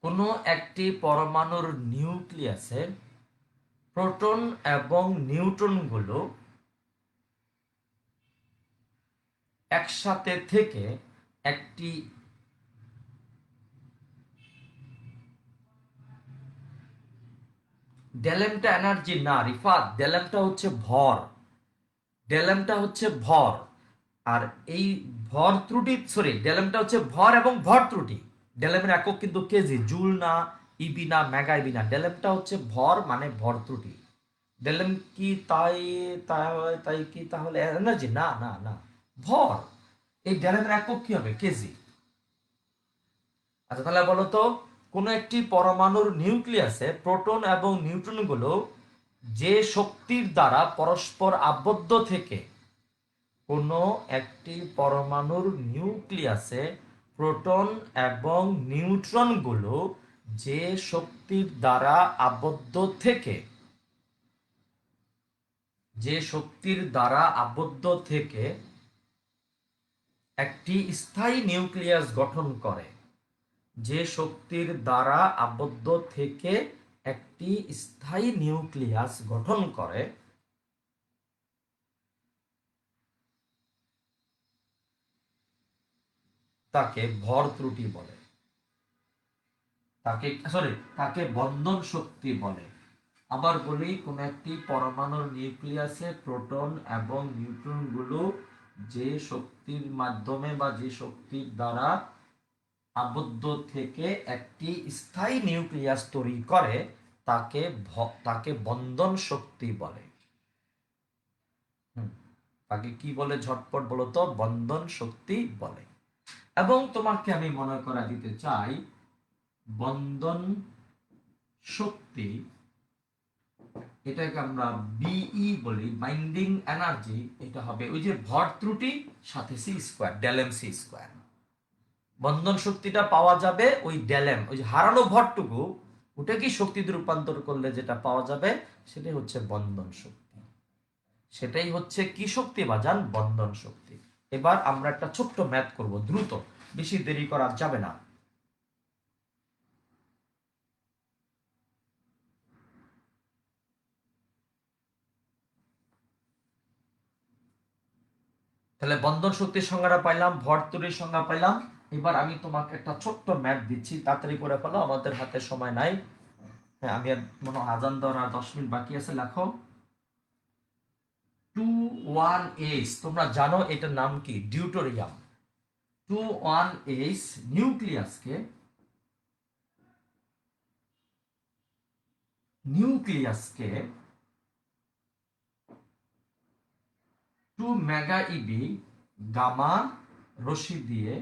কোনো একটি পরমাণুর নিউক্লিয়াসে প্রোটন এবং নিউট্রনগুলো একসাথে থেকে একটি ডেলেমটা এনার্জি না রিফাত, ডেলেমটা হচ্ছে ভর, ডেলেমটা হচ্ছে ভর। আর এই ভর ত্রুটি সরি ডেলেমটা হচ্ছে ভর এবং ভর ত্রুটি, ডেলেমের একক কিন্তু কেজি, জুল না, ইবি না, মেগা ইবি না, ডেলেমটা হচ্ছে ভর মানে ভর ত্রুটি। ডেলেম কি তাই তাই তাই কি তাহলে এনার্জি? না না না, ভর। এই ডেলেমের একক কি হবে? কেজি। আচ্ছা তাহলে বলো তো কোন একটি পরমাণুর নিউক্লিয়াসে প্রোটন এবং নিউট্রনগুলো যে শক্তির দ্বারা পরস্পর আবদ্ধ থেকে, কোন একটি পরমাণুর নিউক্লিয়াসে প্রোটন এবং নিউট্রনগুলো যে শক্তির দ্বারা আবদ্ধ থেকে, যে শক্তির দ্বারা আবদ্ধ থেকে একটি স্থায়ী নিউক্লিয়াস গঠন করে, যে শক্তির দ্বারা আবদ্ধ থেকে একটি স্থায়ী নিউক্লিয়াস গঠন করে তাকে ভর ত্রুটি বলে, তাকে বন্ধন শক্তি বলে। আবার বলি কোন একটি পরমাণুর নিউক্লিয়াসে প্রোটন এবং নিউট্রন গুলো যে শক্তির মাধ্যমে বা যে শক্তির দ্বারা আবদ্ধ থেকে একটি স্থায়ী নিউক্লিয়াস তৈরি করে তাকে তাকে বন্ধন শক্তি বলে। তাকে কি বলে ঝটপট বলো তো? বন্ধন শক্তি বলে। এবং তোমাকে আমি মনে করা দিতে চাই, বন্ধন শক্তি এটাকে আমরা বিই বলি, বাইন্ডিং এনার্জি। এটা হবে ওই যে ভর ত্রুটি সাথে C square, del M C square. বন্ধন শক্তিটা পাওয়া যাবে ওই ডেল এম, ওই যে হারানো ভরটুকু ওটা কি শক্তিতে রূপান্তর করলে যেটা পাওয়া যাবে সেটাই হচ্ছে বন্ধন শক্তি। সেটাই হচ্ছে কি শক্তি বাজান? বন্ধন শক্তি। এবার আমরা একটা ছোট্ট ম্যাথ করব, দ্রুত, বেশি দেরি করা যাবে না। তাহলে বন্ধন শক্তির সংজ্ঞাটা পাইলাম, ভর ত্রুটির সংজ্ঞা পাইলাম। এবার আমি তোমাকে একটা ছোট্ট ম্যাথ দিচ্ছি, তাড়াতাড়ি করে ফেলো, আমাদের হাতে সময় নাই। হ্যাঁ, আমি আর মনে হয় আজান দেওয়ার আর 10 মিনিট বাকি আছে। লেখো 21H, তোমরা জানো এটার নাম কি? ডিউটোরিয়াম। 21H নিউক্লিয়াসকে নিউক্লিয়াসকে 2 মেগা ইবি গামা রশ্মি দিয়ে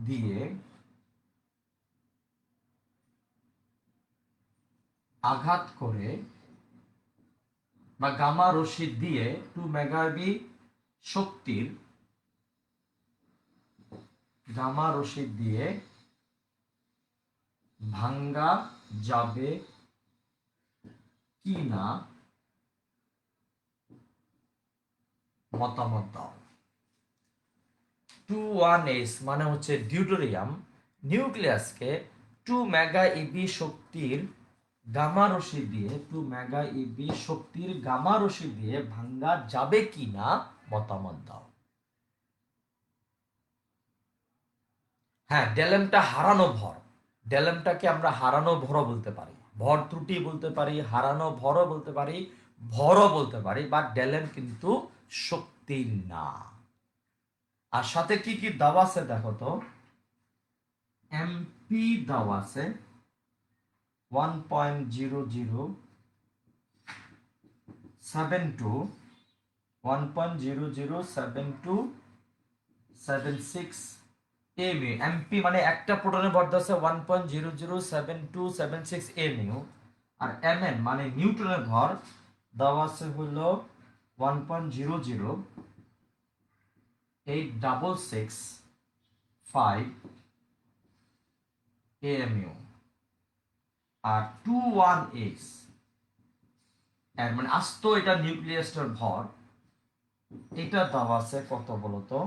দিয়ে আঘাত করে, বা গামা রশ্মি দিয়ে 2 মেগা ইবি শক্তির গামা রশ্মি দিয়ে ভাঙ্গা যাবে কি না মতামত দাও। 21H মানে হচ্ছে ডিউটোরিয়াম নিউক্লিয়াসকে 2 মেগা ইবি শক্তির গামা রশ্মি দিয়ে 2 মেগা ইবি শক্তির গামা রশ্মি দিয়ে ভাঙ্গা যাবে কি না মতামত দাও। হ্যাঁ, ডেলেমটা হারানো ভর। ডেলেমটাকে আমরা হারানো ভরও বলতে পারি, ভর ত্রুটি বলতে পারি, হারানো ভরও বলতে পারি, ভরও বলতে পারি, বাট ডেলেম কিন্তু শক্তি না। আর সাথে কি কি দেওয়া আছে দেখো তো। এমপি দেওয়া আছে 1.0072 1.007276 এমইউ। এমপি মানে একটা প্রোটনের ভর দেওয়া আছে 1.007276 এমইউ। আর এমএন মানে নিউটনের ভর দেওয়া আছে হলো 1.0086665 এমইউ। আর 21H এর মানে আস্ত এটা নিউক্লিয়াসটার ভর, এটা দেওয়া আছে কত বলতো?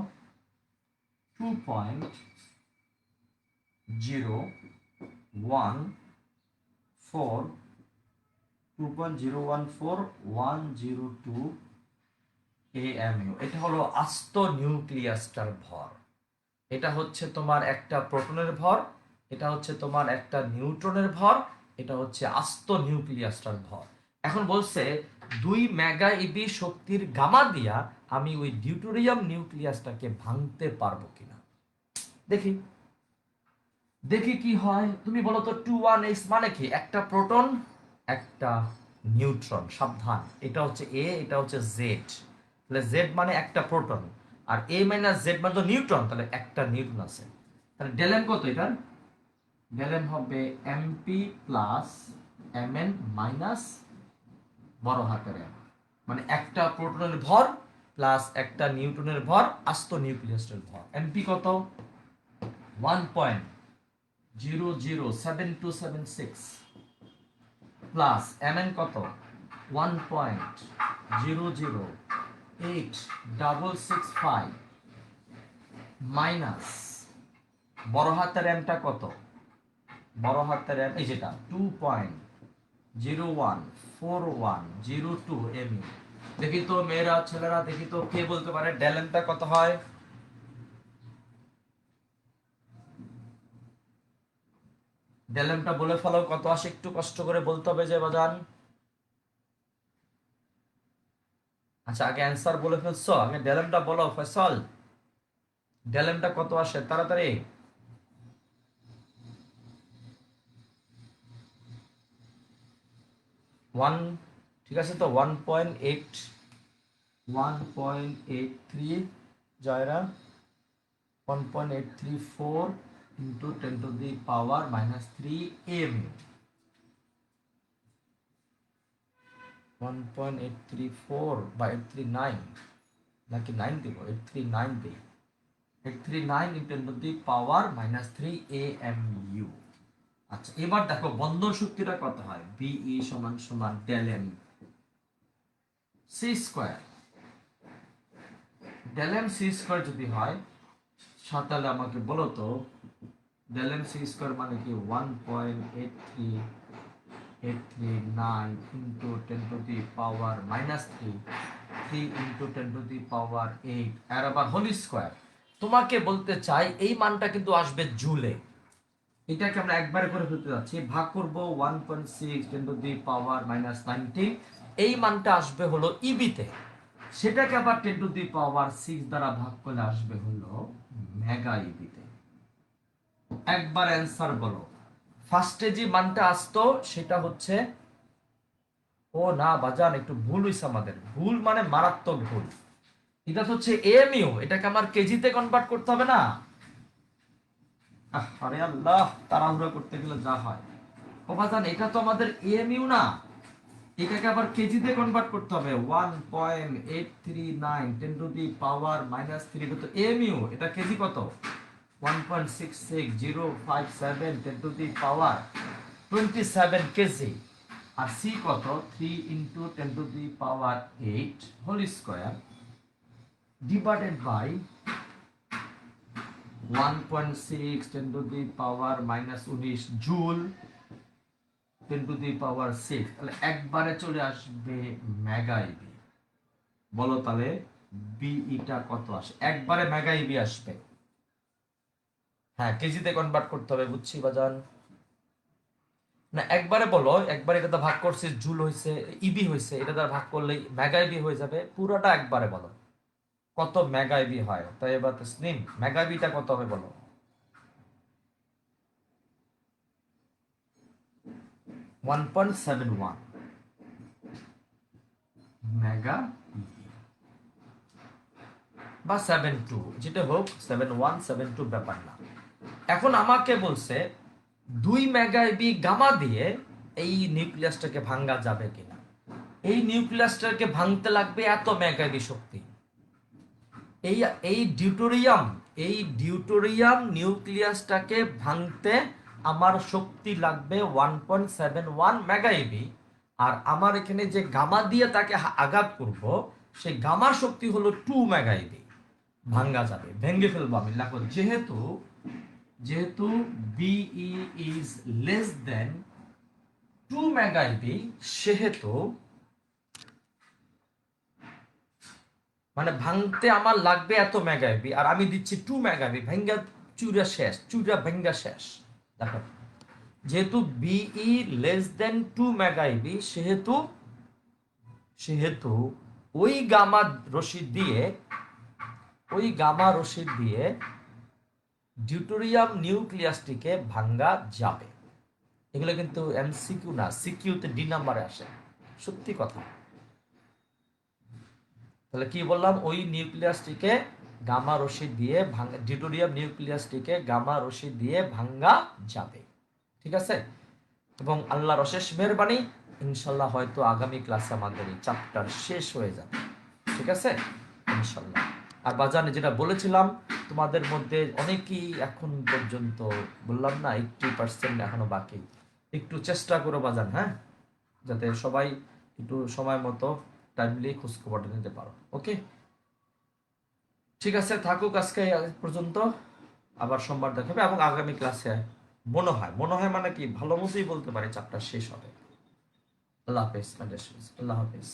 2.014 AMU। এটা হলো আস্ত নিউক্লিয়াসটার ভর। এটা হচ্ছে তোমার একটা প্রোটনের ভর, এটা হচ্ছে তোমার একটা নিউট্রনের ভর, এটা হচ্ছে আস্ত নিউক্লিয়াসটার ভর। এখন বলছে 2 মেগা ইবি শক্তির গামা দিয়া আমি ওই ডিউটোরিয়াম নিউক্লিয়াসটাকে ভাঙতে পারবো কিনা। দেখি দেখি কি হয়। তুমি বলো তো 21H মানে কি? একটা প্রোটন, একটা নিউট্রন। সাবধান, এটা হচ্ছে এ, এটা হচ্ছে জেড। তাহলে জেড মানে একটা প্রোটন, আর এ মাইনাস জেড মানে তো নিউট্রন, তাহলে একটা নিউট্রন আছে। তাহলে ডেলেম কত এটার? ডেলেম হবে এমপি প্লাস এমএন মাইনাস বড় হাতের এম। মানে একটা প্রোটনের ভর প্লাস একটা নিউট্রনের ভর, আস্ত নিউক্লিয়াসের ভর। এমপি কত? 1.007276 প্লাস এমএন কত? 1.0086665 মাইনাস বড় হাতের এমটা কত? বড় হাতের এম এই যেটা 2.014102 এমইউ। দেখি তো মেয়েরা ছেলেরা, দেখি তো কে বলতে পারে ডেল এমটা কত হয়? ডেল এমটা বলে ফেলো কত আসে, একটু কষ্ট করে বলতে হবে যে বাজান। আচ্ছা, আগে অ্যান্সার বলে ফেলছো, আগে ডেল এমটা বলো ফয়সাল। ডেল এমটা কত আসে তাড়াতাড়ি? ওয়ান, ঠিক আছে তো 1.83 জয়রা 1.834 into 10 to the power minus 3 AMU 1.834 বা 839 নাকি 9 দিব 839 দিই 839 into 10 to the power minus 3 AMU। আচ্ছা এবার দেখো বন্ধন শক্তিটা কত হয় BE সমান সমান del M C square. Del M C square যদি হয় তাহলে আমাকে বলো তো ডেল এম সি স্কয়ার মানে কি 1.83839 into 10 to the power minus 3 into 10 to the power 8 এর আবার হোল স্কয়ার। তোমাকে বলতে চাই এই মানটা কিন্তু আসবে জুলে, এটাকে আমরা একবারে করে ফেলতে যাচ্ছি, ভাগ করব 1.6 10 to the power minus 19, এই মানটা আসবে হলো ইবিতে, সেটাকে আবার 10 to the power 6 দ্বারা ভাগ করলে আসবে হলো মেগা ইবিতে। একবার অ্যান্সার বলো। ফার্স্টে যে মানটা আসতো সেটা হচ্ছে, ও না বাজান একটু ভুল হইছে আমাদের, ভুল মানে মারাত্মক ভুল। এটা হচ্ছে এমইউ, এটাকে আমার কেজিতে কনভার্ট করতে হবে না? আরে আল্লাহ, তাড়াহুড়া করতে গেলে যা হয়। ও বাজান এটা তো আমাদের এমইউ না, এটাকে আবার কেজিতে কনভার্ট করতে হবে। 1.839 10 টু দি পাওয়ার মাইনাস 3 কত এমইউ, এটা কেজি কত 1.66057 10 টু দি পাওয়ার 27 কেজি। আর সি কত 3 into 10 to the power 8 whole square divided by 1.6 10 to the power minus 19 joule 10 to the power 6, তাহলে একবারে চলে আসবে মেগা ইবি। বলো তাহলে বিইটা কত আসে, একবারে মেগা ইবি আসবে। হ্যাঁ কেজিতে কনভার্ট করতে হবে, বুঝছি বাজান। না একবারে বলো, একবার এটা ভাগ করছে জুল হইছে ইবি হইছে, এটা দ্বারা ভাগ করলে মেগা ইবি হয়ে যাবে, পুরোটা একবারে বলো কত মেগা ইবি হয়। তাই এবার তসনিম মেগা ইবিটা কত হবে বলো। 1.71 মেগা বা 72, যেটা হোক 7172 ব্যাপার না। এখন আমাকে বলছে 2 মেগা ইবি গামা দিয়ে এই নিউক্লিয়াসটাকে ভাঙা যাবে কিনা। এই নিউক্লিয়াসটাকে ভাঙতে লাগবে এত মেগা ইবি শক্তি। এই এই ডিউটোরিয়াম নিউক্লিয়াসটাকে ভাঙতে আমার শক্তি লাগবে 1.71 মেগা ইবি। আর আমার এখানে যে গামা দিয়ে তাকে আঘাত করব, সেই গামার শক্তি হলো 2 মেগা ইবি। ভাঙ্গা যাবে, ভেঙে ফেলবো আমি। দেখো যেহেতু BE is less than 2 mega eV, সেহেতু মানে ভাঙতে আমার লাগবে এত মেগা ইবি, আর আমি দিচ্ছি 2 মেগা ইবি। ভেঙ্গা চুরা শেষ, চুরা ভেঙ্গা শেষ। দেখো যেহেতু BE less than 2 mega eV, সেহেতু ওই গামা রশিদ দিয়ে ডিউটোরিয়াম নিউক্লিয়াসটিকে ভাঙ্গা যাবে। এগুলো কিন্তু এমসিকিউ না, সিকিউতে ডি নাম্বারে আসে, সত্যি কথা। তাহলে কি বললাম, ওই নিউক্লিয়াসটিকে গামা রশি দিয়ে ডিউটোরিয়াম নিউক্লিয়াসটিকে গামা রশি দিয়ে ভাঙ্গা যাবে, ঠিক আছে। এবং আল্লাহর অশেষ মেহেরবানি, ইনশাল্লাহ হয়তো আগামী ক্লাসে আমাদের এই চ্যাপ্টার শেষ হয়ে যাবে, ঠিক আছে ইনশাল্লাহ। আর বাজানে যেটা বলেছিলাম, তোমাদের মধ্যে অনেকেই এখন পর্যন্ত বললাম না 80% এখনো বাকি, একটু চেষ্টা করো বাজান, হ্যাঁ, যাতে সবাই একটু সময় মতো টাইমলি খোঁজখবরটা নিতে পারো। ওকে ঠিক আছে, থাকুক আজকে পর্যন্ত, আবার সোমবার দেখাবে। এবং আগামী ক্লাসে মনে হয় মানে কি ভালো মতোই বলতে পারি চ্যাপ্টার শেষ হবে। আল্লাহ হাফেজ, আল্লাহ হাফেজ।